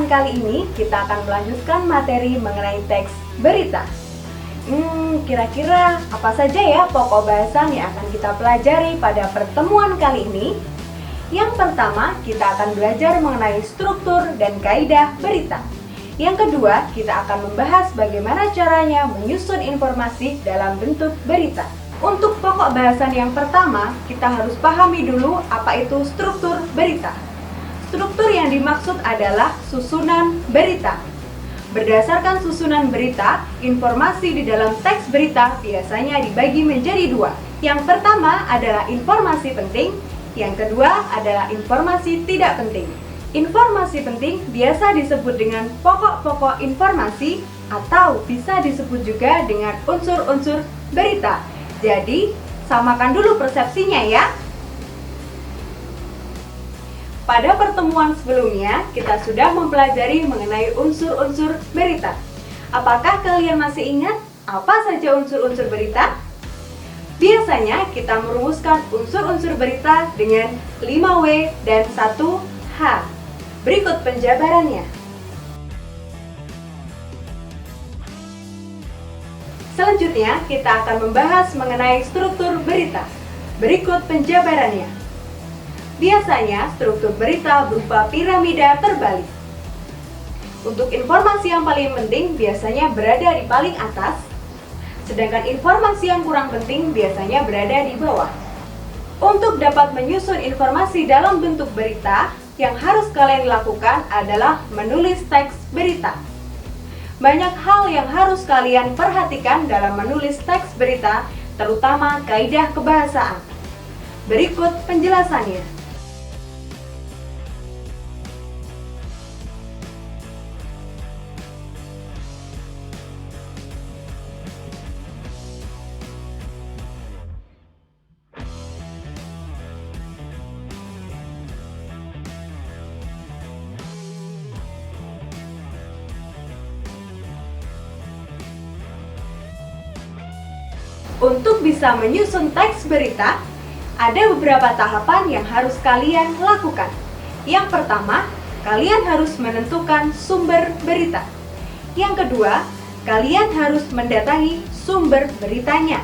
pertemuan kali ini kita akan melanjutkan materi mengenai teks berita. Kira-kira apa saja ya pokok bahasan yang akan kita pelajari pada pertemuan kali ini? Yang pertama, kita akan belajar mengenai struktur dan kaidah berita. Yang kedua, kita akan membahas bagaimana caranya menyusun informasi dalam bentuk berita. Untuk pokok bahasan yang pertama, kita harus pahami dulu apa itu struktur berita. Struktur yang dimaksud adalah susunan berita. Berdasarkan susunan berita, informasi di dalam teks berita biasanya dibagi menjadi dua. Yang pertama adalah informasi penting, yang kedua adalah informasi tidak penting. Informasi penting biasa disebut dengan pokok-pokok informasi atau bisa disebut juga dengan unsur-unsur berita. Jadi, samakan dulu persepsinya ya. Pada pertemuan sebelumnya, kita sudah mempelajari mengenai unsur-unsur berita. Apakah kalian masih ingat apa saja unsur-unsur berita? Biasanya kita merumuskan unsur-unsur berita dengan 5W dan 1H. Berikut penjabarannya. Selanjutnya, kita akan membahas mengenai struktur berita. Berikut penjabarannya. Biasanya, struktur berita berupa piramida terbalik. Untuk informasi yang paling penting biasanya berada di paling atas, sedangkan informasi yang kurang penting biasanya berada di bawah. Untuk dapat menyusun informasi dalam bentuk berita, yang harus kalian lakukan adalah menulis teks berita. Banyak hal yang harus kalian perhatikan dalam menulis teks berita, terutama kaidah kebahasaan. Berikut penjelasannya. Untuk bisa menyusun teks berita, ada beberapa tahapan yang harus kalian lakukan. Yang pertama, kalian harus menentukan sumber berita. Yang kedua, kalian harus mendatangi sumber beritanya.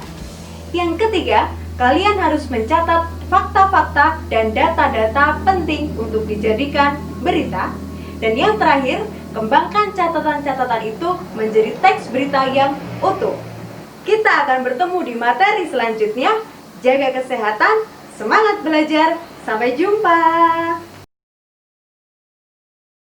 Yang ketiga, kalian harus mencatat fakta-fakta dan data-data penting untuk dijadikan berita. Dan yang terakhir, kembangkan catatan-catatan itu menjadi teks berita yang utuh. Kita akan bertemu di materi selanjutnya. Jaga kesehatan, semangat belajar, sampai jumpa.